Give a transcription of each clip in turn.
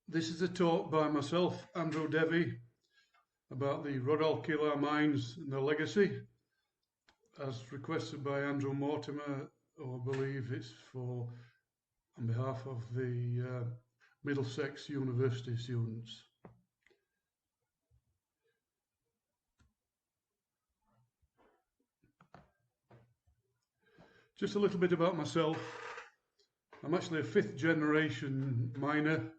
This is a talk by myself, Andrew Devey, about the Rodalquilar mines and their legacy, as requested by Andrew Mortimer, who I believe it's on behalf of the Middlesex University students. Just a little bit about myself. I'm actually a fifth generation miner,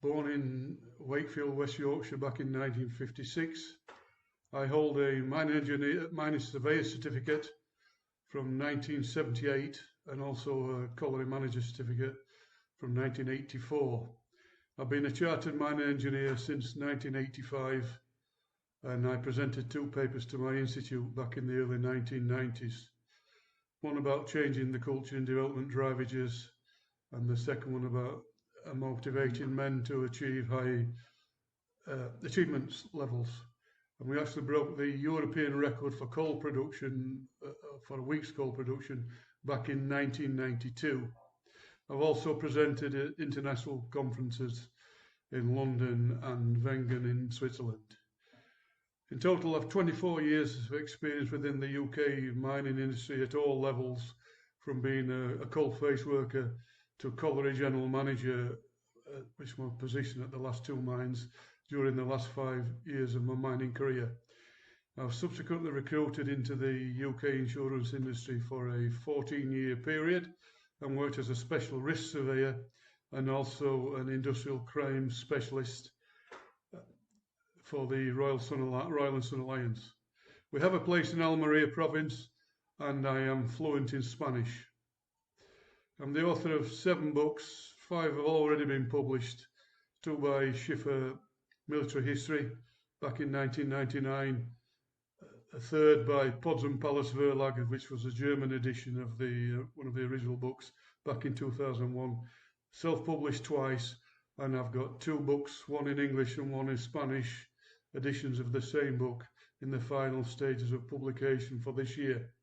born in Wakefield, West Yorkshire back in 1956. I hold a mining surveyor certificate from 1978 and also a colliery manager certificate from 1984. I've been a chartered mining engineer since 1985, and I presented two papers to my institute back in the early 1990s. One about changing the culture in development drivages, and the second one about motivating men to achieve high achievements levels. And we actually broke the European record for coal production, for a week's coal production, back in 1992. I've also presented at international conferences in London and Wengen in Switzerland. In total, I've 24 years of experience within the UK mining industry at all levels, from being a coalface worker to colliery general manager, which was my position at the last two mines during the last 5 years of my mining career. I've subsequently recruited into the UK insurance industry for a 14-year period and worked as a special risk surveyor and also an industrial crime specialist for the Royal and Sun Alliance. We have a place in Almeria province, and I am fluent in Spanish. I'm the author of 7 books. 5 have already been published, 2 by Schiffer Military History back in 1999, a 3rd by Potsdam Palace Verlag, which was a German edition of one of the original books back in 2001, self-published twice, and I've got 2 books, one in English and one in Spanish, editions of the same book in the final stages of publication for this year.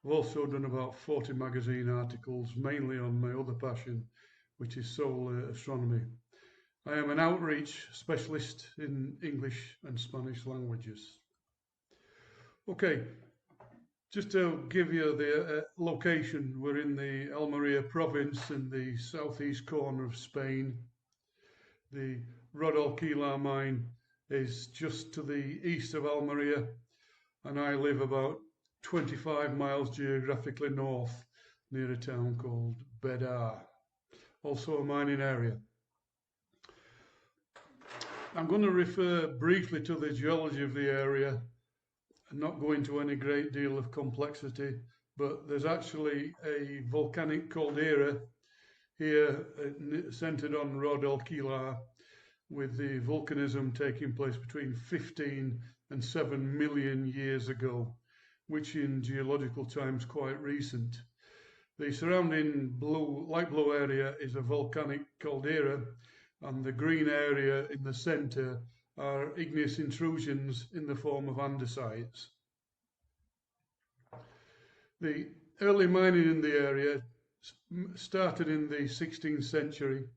I've also done about 40 magazine articles, mainly on my other passion, which is solar astronomy. I am an outreach specialist in English and Spanish languages. Okay, just to give you the location, we're in the Almeria province in the southeast corner of Spain. The Rodalquilar mine is just to the east of Almeria, and I live about 25 miles geographically north near a town called Bedar, also a mining area. I'm going to refer briefly to the geology of the area and not go into any great deal of complexity, but there's actually a volcanic caldera here centered on Rodalquilar, with the volcanism taking place between 15 and 7 million years ago, which in geological terms quite recent. The surrounding light blue area is a volcanic caldera, and the green area in the center are igneous intrusions in the form of andesites. The early mining in the area started in the 16th century,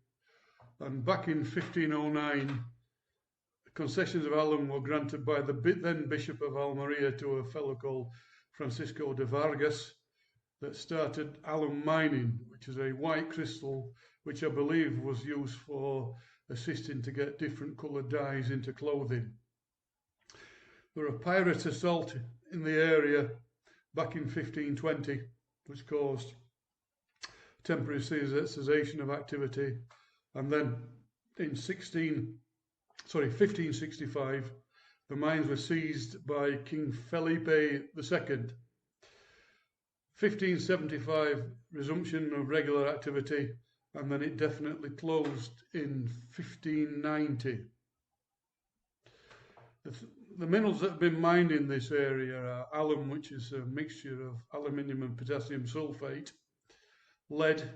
and back in 1509, concessions of alum were granted by the then Bishop of Almeria to a fellow called Francisco de Vargas that started alum mining, which is a white crystal which I believe was used for assisting to get different coloured dyes into clothing. There were pirate assault in the area back in 1520, which caused temporary cessation of activity, and then in 1565, the mines were seized by King Felipe II. 1575, resumption of regular activity, and then it definitely closed in 1590. The minerals that have been mined in this area are alum, which is a mixture of aluminium and potassium sulfate, lead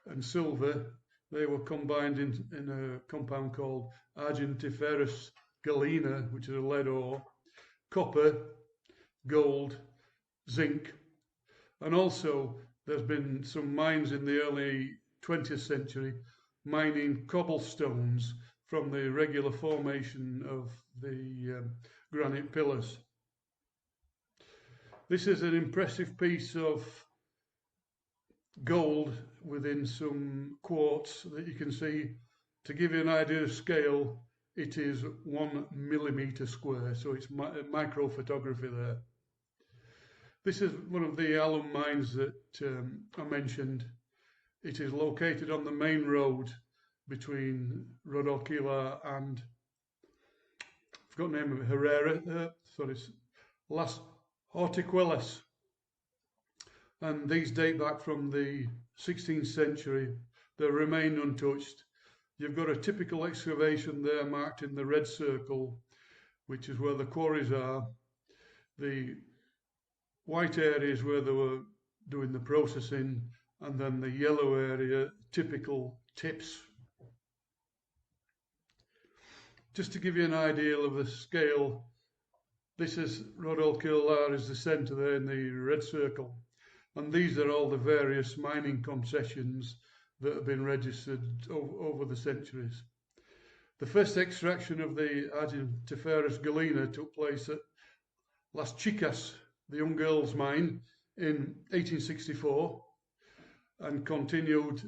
and silver. They were combined in a compound called argentiferous galena, which is a lead ore, copper, gold, zinc, and also there's been some mines in the early 20th century mining cobblestones from the regular formation of the granite pillars. This is an impressive piece of gold within some quartz that you can see. To give you an idea of scale, it is 1 millimeter square, so it's micro photography there. This is one of the alum mines that I mentioned. It is located on the main road between Rodalquilar and, I forgot the name of it, Herrera, sorry, Las Hortiquelas. And these date back from the 16th century. They remain untouched. You've got a typical excavation there marked in the red circle, which is where the quarries are. The white areas where they were doing the processing, and then the yellow area, typical tips. Just to give you an idea of the scale, this is Rodalquilar is the centre there in the red circle. And these are all the various mining concessions that have been registered over the centuries. The first extraction of the argentiferous galena took place at Las Chicas, the young girls' mine, in 1864, and continued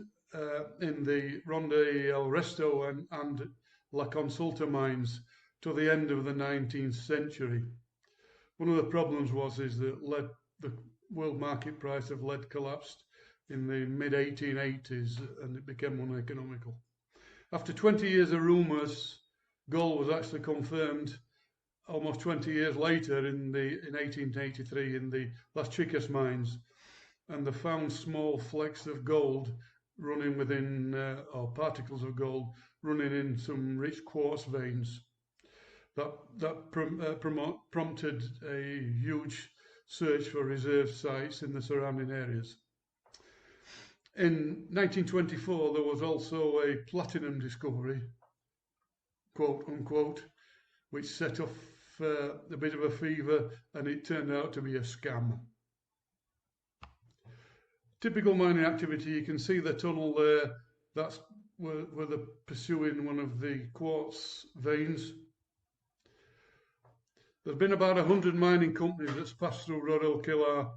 in the Ronde El Resto and La Consulta mines to the end of the 19th century. One of the problems is that the world market price of lead collapsed in the mid-1880s and it became uneconomical. After 20 years of rumours, gold was actually confirmed almost 20 years later in 1883 in the Las Chicas mines, and they found small flecks of gold running within, or particles of gold running in some rich quartz veins. That prompted a huge search for reserve sites in the surrounding areas. In 1924, there was also a platinum discovery, quote unquote, which set off a bit of a fever, and it turned out to be a scam. Typical mining activity, you can see the tunnel there, that's where they're pursuing one of the quartz veins. There's been about 100 mining companies that's passed through Rodalquilar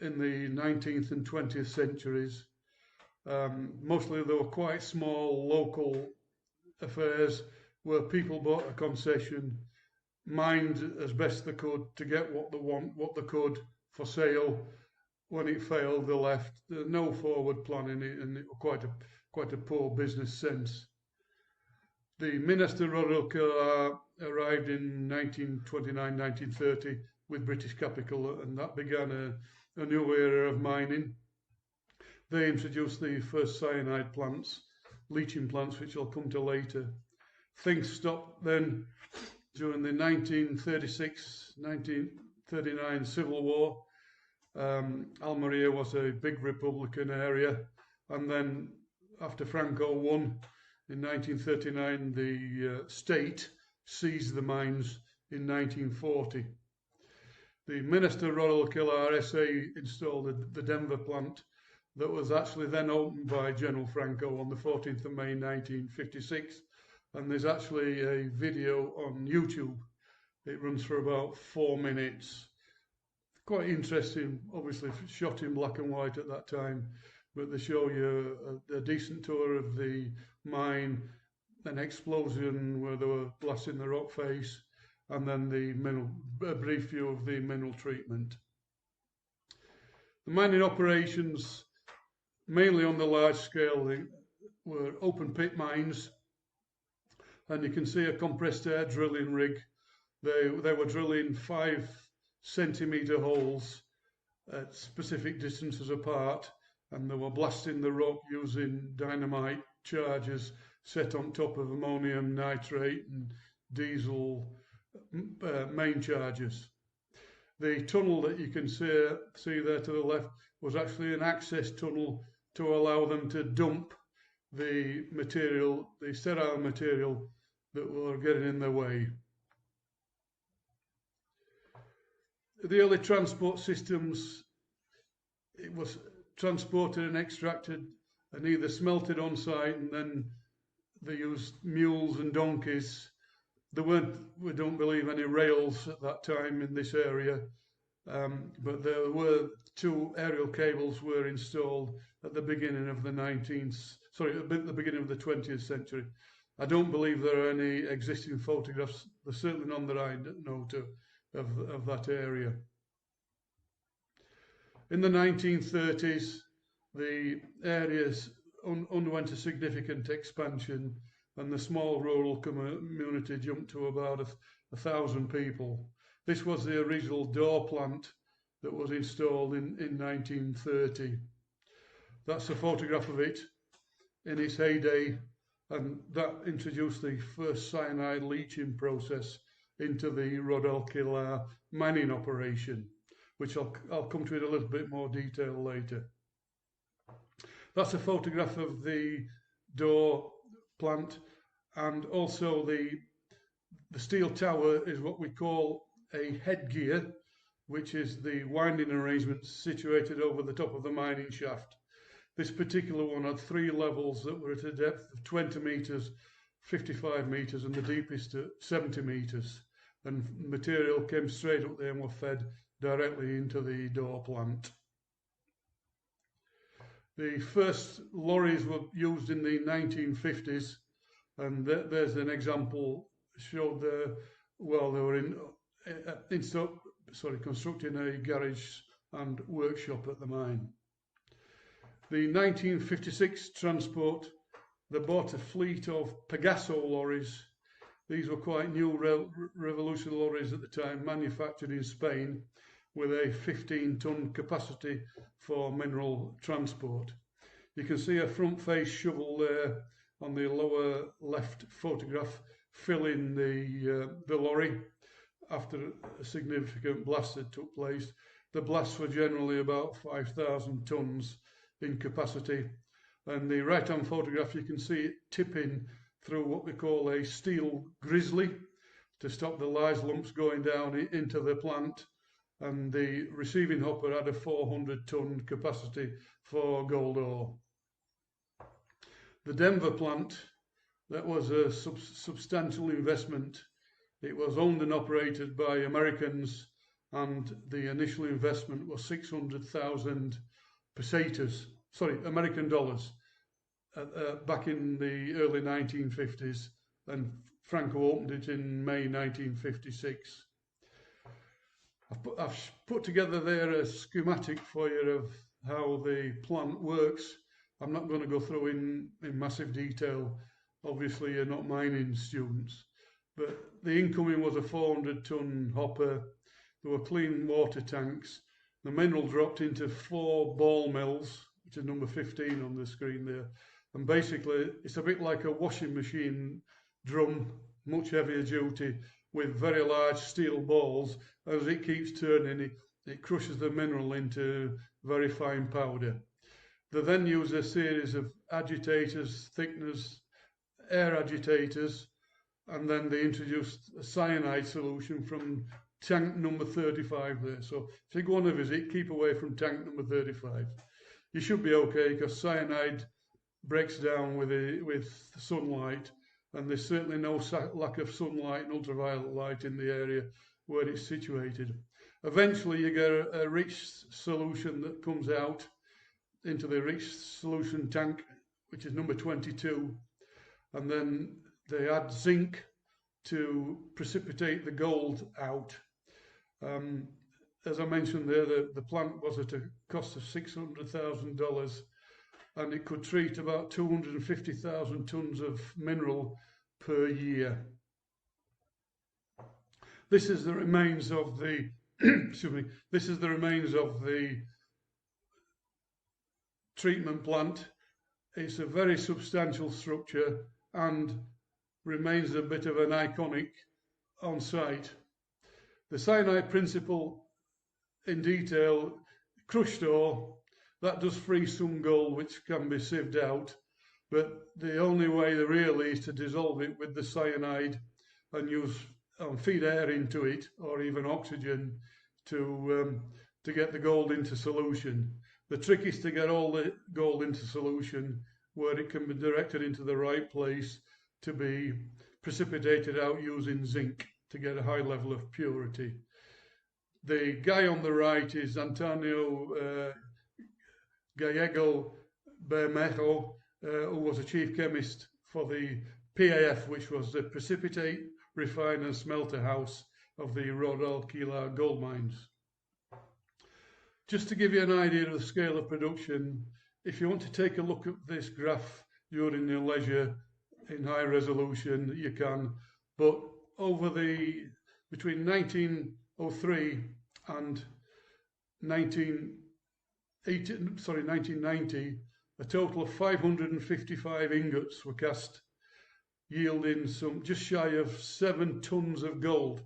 in the 19th and 20th centuries. Mostly they were quite small local affairs where people bought a concession, mined as best they could to get what they could for sale. When it failed, they left. There's no forward planning, and it was quite a poor business sense. The Minister Rodalquilar arrived in 1929-1930 with British capital, and that began a new era of mining. They introduced the first cyanide plants, leaching plants, which I'll come to later. Things stopped then during the 1936-1939 Civil War. Almeria was a big Republican area, and then after Franco won in 1939, the state seized the mines in 1940. The Minister Rodalquilar SA installed the Denver plant that was actually then opened by General Franco on the 14th of May 1956, and there's actually a video on YouTube. It runs for about 4 minutes. Quite interesting, obviously shot in black and white at that time, but they show you a decent tour of the mine, an explosion where they were blasting the rock face, and then a brief view of the mineral treatment. The mining operations, mainly on the large scale, were open pit mines, and you can see a compressed air drilling rig. They were drilling 5-centimeter holes at specific distances apart, and they were blasting the rock using dynamite charges set on top of ammonium nitrate and diesel main charges. The tunnel that you can see there to the left was actually an access tunnel to allow them to dump the material, the sterile material that were getting in their way. The early transport systems, it was transported and extracted and either smelted on site, and then they used mules and donkeys. There weren't, we don't believe, any rails at that time in this area, but there were 2 aerial cables were installed at the beginning of the at the beginning of the 20th century. I don't believe there are any existing photographs. There's certainly none that I know of that area. In the 1930s, the areas underwent a significant expansion, and the small rural community jumped to about 1,000 people. This was the original door plant that was installed in 1930. That's a photograph of it in its heyday, and that introduced the first cyanide leaching process into the Rodalquilar mining operation, which I'll come to in a little bit more detail later. That's a photograph of the door plant, and also the steel tower is what we call a headgear, which is the winding arrangement situated over the top of the mining shaft. This particular one had 3 levels that were at a depth of 20 meters, 55 meters, and the deepest at 70 meters. And material came straight up there and were fed directly into the door plant. The first lorries were used in the 1950s, and there's an example showed there. Well, they were constructing a garage and workshop at the mine. The 1956 transport, they bought a fleet of Pigasso lorries. These were quite new revolutionary lorries at the time, manufactured in Spain, with a 15-ton capacity for mineral transport. You can see a front face shovel there on the lower left photograph filling the lorry after a significant blast that took place. The blasts were generally about 5,000 tons in capacity, and the right-hand photograph, you can see it tipping through what we call a steel grizzly to stop the lye lumps going down into the plant, and the receiving hopper had a 400-ton capacity for gold ore. The Denver plant, that was a substantial investment. It was owned and operated by Americans, and the initial investment was 600,000 pesetas, American dollars, back in the early 1950s, and Franco opened it in May 1956. I've put together there a schematic for you of how the plant works. I'm not going to go through in massive detail. Obviously, you're not mining students, but the incoming was a 400-ton hopper. There were clean water tanks. The mineral dropped into 4 ball mills, which is number 15 on the screen there. And basically, it's a bit like a washing machine drum, much heavier duty, with very large steel balls. As it keeps turning, it crushes the mineral into very fine powder. They then use a series of agitators, thickeners, air agitators, and then they introduced a cyanide solution from tank number 35 there. So if you go on a visit, keep away from tank number 35. You should be okay, because cyanide breaks down with sunlight, and there's certainly no lack of sunlight and ultraviolet light in the area where it's situated. Eventually you get a rich solution that comes out into the rich solution tank, which is number 22, and then they add zinc to precipitate the gold out. As I mentioned there, the plant was at a cost of $600,000, and it could treat about 250,000 tons of mineral per year. This is the remains of the excuse me. This is the remains of the treatment plant. It's a very substantial structure and remains a bit of an iconic on site. The cyanide principle in detail, crushed ore, that does free some gold which can be sieved out, but the only way really is to dissolve it with the cyanide and use feed air into it, or even oxygen, to get the gold into solution. The trick is to get all the gold into solution where it can be directed into the right place to be precipitated out using zinc to get a high level of purity. The guy on the right is Antonio Gallego Bermejo, who was a chief chemist for the PAF, which was the Precipitate, Refine and Smelter House of the Rodalquilar gold mines. Just to give you an idea of the scale of production, if you want to take a look at this graph during your leisure in high resolution, you can, but over between 1903 and 1990, a total of 555 ingots were cast, yielding some just shy of 7 tons of gold.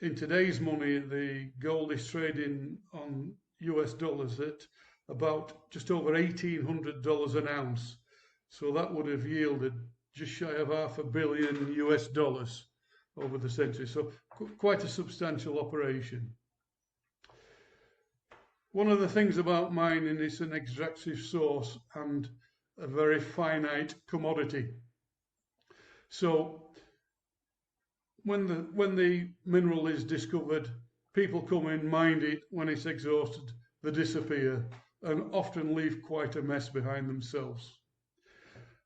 In today's money, the gold is trading on US dollars at about just over $1,800 an ounce. So that would have yielded just shy of $500 million US dollars over the century. So quite a substantial operation. One of the things about mining is an extractive source and a very finite commodity. So when the mineral is discovered, people come in, mine it. When it's exhausted, they disappear and often leave quite a mess behind themselves.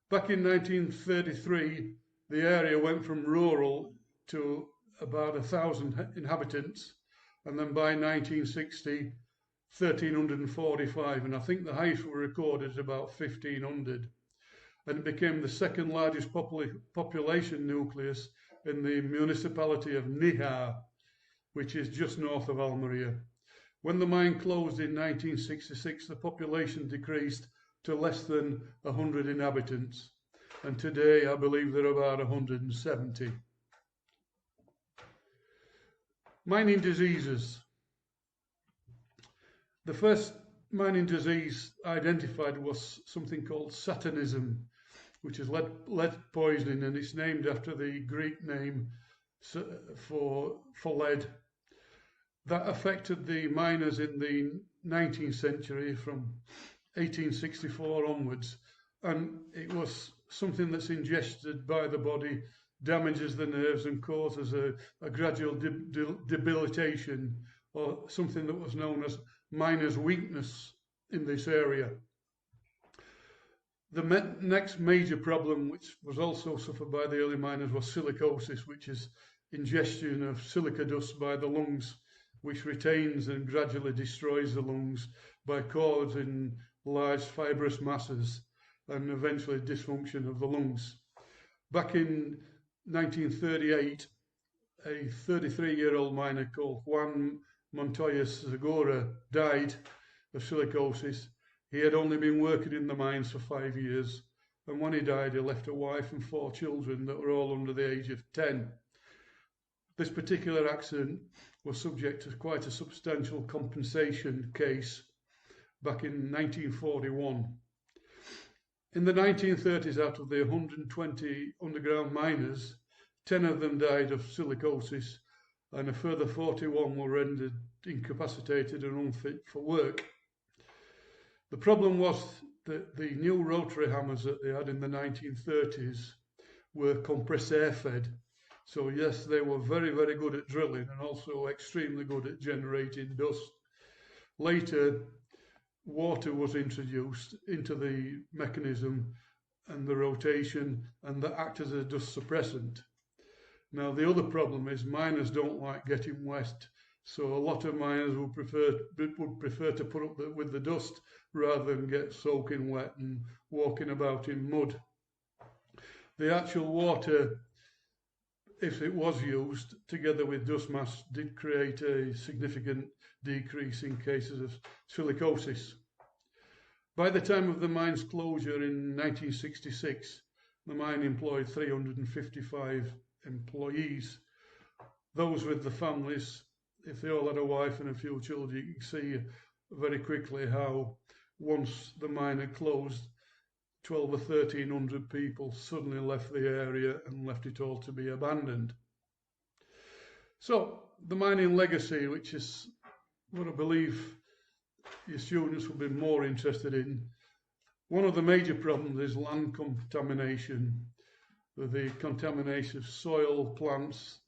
Back in 1933, the area went from rural to about 1,000 inhabitants, and then by 1960, 1,345, and I think the highest were recorded at about 1,500, and it became the second largest population nucleus in the municipality of Nihar, which is just north of Almeria. When the mine closed in 1966, the population decreased to less than 100 inhabitants, and today I believe there are about 170. Mining diseases. The first mining disease identified was something called satanism, which is lead poisoning, and it's named after the Greek name for lead. That affected the miners in the 19th century from 1864 onwards, and it was something that's ingested by the body, damages the nerves and causes a gradual debilitation, or something that was known as miner's weakness in this area. The next major problem, which was also suffered by the early miners, was silicosis, which is ingestion of silica dust by the lungs, which retains and gradually destroys the lungs by causing large fibrous masses and eventually dysfunction of the lungs. Back in 1938, a 33-year-old miner called Juan Montoya Segura died of silicosis. He had only been working in the mines for 5 years, and when he died, he left a wife and 4 children that were all under the age of 10. This particular accident was subject to quite a substantial compensation case back in 1941. In the 1930s, out of the 120 underground miners, 10 of them died of silicosis, and a further 41 were rendered incapacitated and unfit for work. The problem was that the new rotary hammers that they had in the 1930s were compressed air fed. So yes, they were very, very good at drilling and also extremely good at generating dust. Later, water was introduced into the mechanism and the rotation, and that acted as a dust suppressant. Now, the other problem is miners don't like getting wet, so a lot of miners would prefer to put up with the dust rather than get soaking wet and walking about in mud. The actual water, if it was used together with dust mass, did create a significant decrease in cases of silicosis. By the time of the mine's closure in 1966, the mine employed 355 employees. Those with the families, if they all had a wife and a few children, you can see very quickly how once the mine had closed, 1,200 or 1,300 people suddenly left the area and left it all to be abandoned. So the mining legacy, which is what I believe your students will be more interested in. One of the major problems is land contamination, the contamination of soil, plants.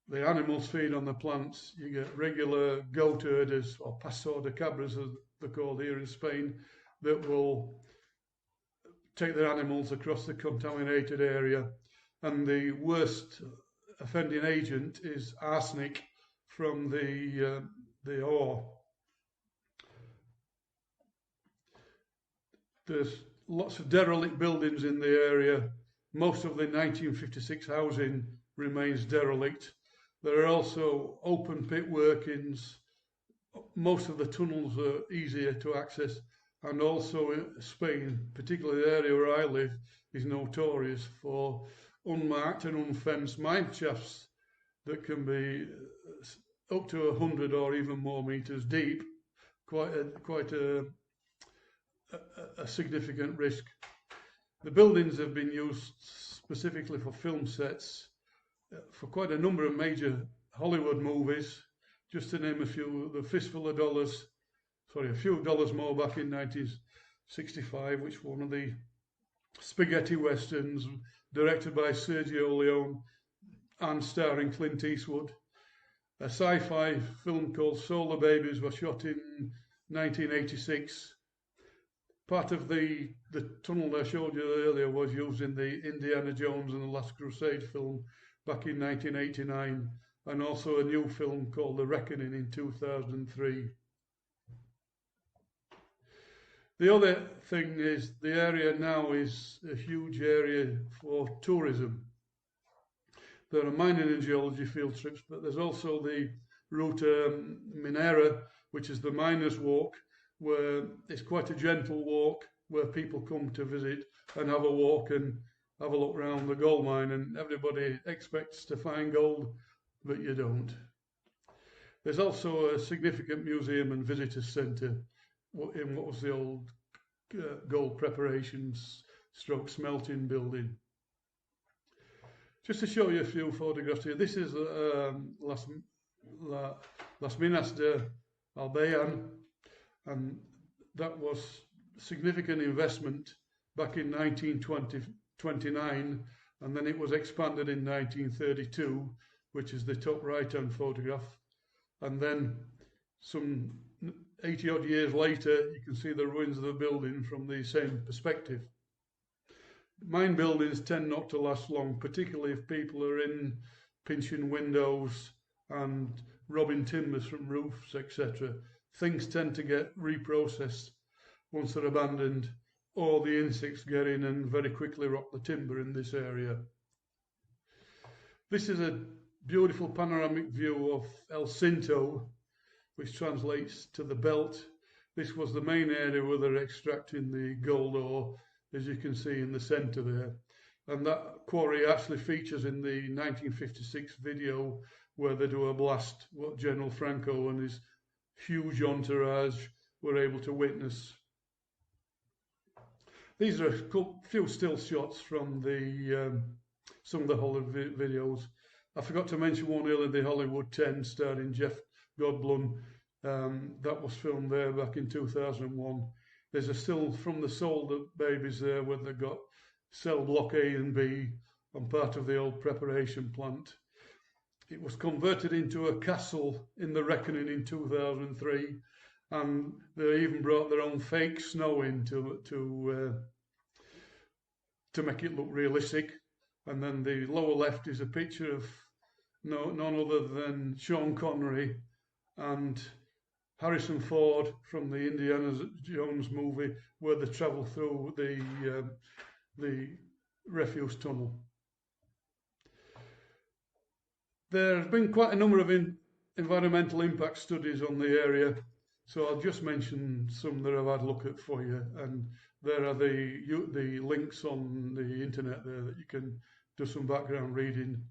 The animals feed on the plants. You get regular goat herders, or paso de cabras as they're called here in Spain, that will take their animals across the contaminated area. And the worst offending agent is arsenic from the ore. There's lots of derelict buildings in the area. Most of the 1956 housing remains derelict. There are also open pit workings. Most of the tunnels are easier to access. And also Spain, particularly the area where I live, is notorious for unmarked and unfenced mine shafts that can be up to 100 or even more meters deep. Quite a significant risk. The buildings have been used specifically for film sets for quite a number of major Hollywood movies. Just to name a few, The Fistful of Dollars, A Few Dollars More back in 1965, which was one of the spaghetti westerns directed by Sergio Leone and starring Clint Eastwood. A sci-fi film called Solar Babies was shot in 1986. Part of the tunnel I showed you earlier was used in the Indiana Jones and the Last Crusade film back in 1989, and also a new film called The Reckoning in 2003. The other thing is the area now is a huge area for tourism. There are mining and geology field trips, but there's also the Ruta Minera, which is the miners' walk, where it's quite a gentle walk where people come to visit and have a walk and have a look around the gold mine, and everybody expects to find gold, but you don't. There's also a significant museum and visitor centre in what was the old gold preparations / smelting building. Just to show you a few photographs here, this is Las Minas de Albayan, and that was significant investment back in 1929, and then it was expanded in 1932, which is the top right-hand photograph. And then some 80 odd years later, you can see the ruins of the building from the same perspective. Mine buildings tend not to last long, particularly if people are in pinching windows and robbing timbers from roofs, etc. Things tend to get reprocessed once they're abandoned, or the insects get in and very quickly rot the timber in this area. This is a beautiful panoramic view of El Cinto, which translates to the belt. This was the main area where they're extracting the gold ore, as you can see in the centre there. And that quarry actually features in the 1956 video where they do a blast, what General Franco and his huge entourage were able to witness. These are a few still shots from some of the Hollywood videos. I forgot to mention one earlier, the Hollywood 10 starring Jeff Goldblum. That was filmed there back in 2001. There's a still from the Solar Babies there where they've got cell block A and B on part of the old preparation plant. It was converted into a castle in the Reckoning in 2003, and they even brought their own fake snow in to make it look realistic. And then the lower left is a picture of none other than Sean Connery and Harrison Ford from the Indiana Jones movie, where they travel through the refuse tunnel. There have been quite a number of environmental impact studies on the area, so I'll just mention some that I've had a look at for you, and there are the links on the internet there that you can do some background reading.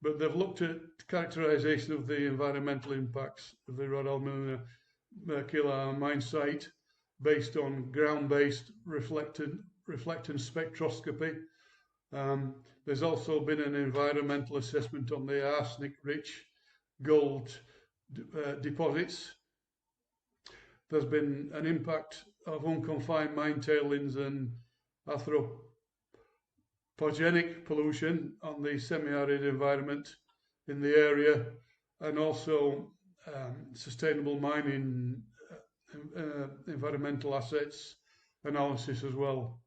But they've looked at characterization of the environmental impacts of the Rodalquilar mine site based on ground-based reflectance spectroscopy. There's also been an environmental assessment on the arsenic-rich gold deposits. there's been an impact of unconfined mine tailings and anthropogenic pollution on the semi-arid environment in the area, and also sustainable mining environmental assets analysis as well.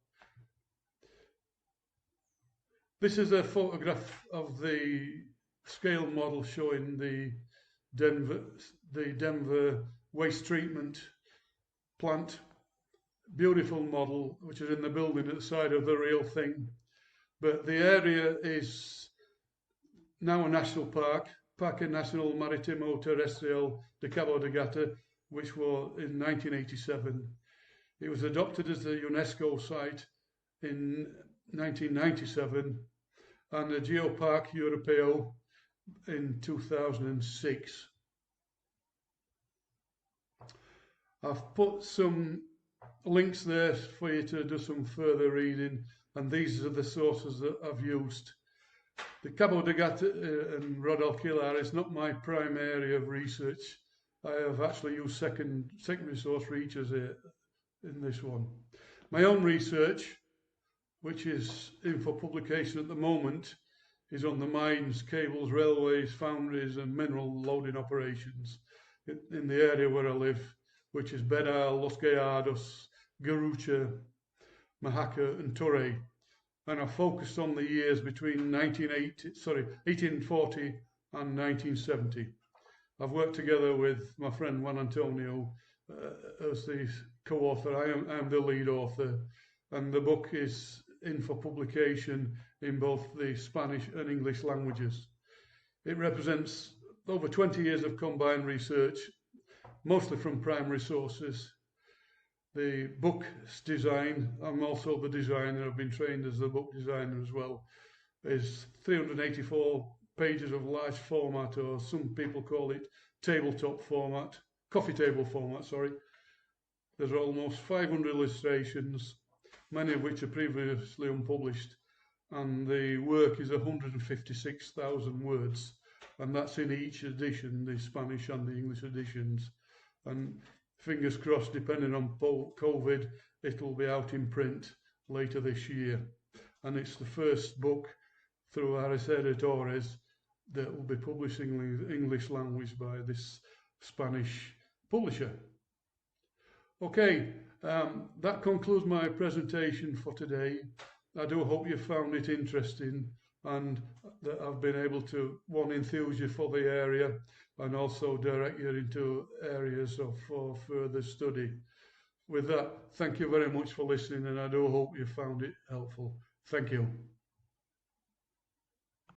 This is a photograph of the scale model showing the Denver waste treatment plant. Beautiful model, which is in the building at the side of the real thing. But the area is now a national park, Parque Nacional Marítimo Terrestre de Cabo de Gata, which was in 1987. It was adopted as a UNESCO site in 1997 and a Geopark Europeo in 2006. I've put some links there for you to do some further reading, and these are the sources that I've used. The Cabo de Gata and Rodalquilar is not my prime area of research. I have actually used secondary source researchers here in this one. My own research, which is in for publication at the moment, is on the mines, cables, railways, foundries and mineral loading operations in the area where I live, which is Bedal, Los Gallardos, Garucha, Mahaca and Torre. And I focused on the years between 1840 and 1970. I've worked together with my friend Juan Antonio as the co-author. I am the lead author, and the book is in for publication in both the Spanish and English languages. It represents over 20 years of combined research, mostly from primary sources. The book's design, I'm also the designer, I've been trained as the book designer as well, is 384 pages of large format, or some people call it tabletop format, coffee table format, sorry. There's almost 500 illustrations, many of which are previously unpublished, and the work is 156,000 words, and that's in each edition, the Spanish and the English editions. And fingers crossed, depending on COVID, it'll be out in print later this year. And it's the first book through Herrera that will be published in the English language by this Spanish publisher. Okay, that concludes my presentation for today. I do hope you found it interesting and that I've been able to, one, enthuse you for the area and also direct you into areas for further study. With that, thank you very much for listening, and I do hope you found it helpful. Thank you.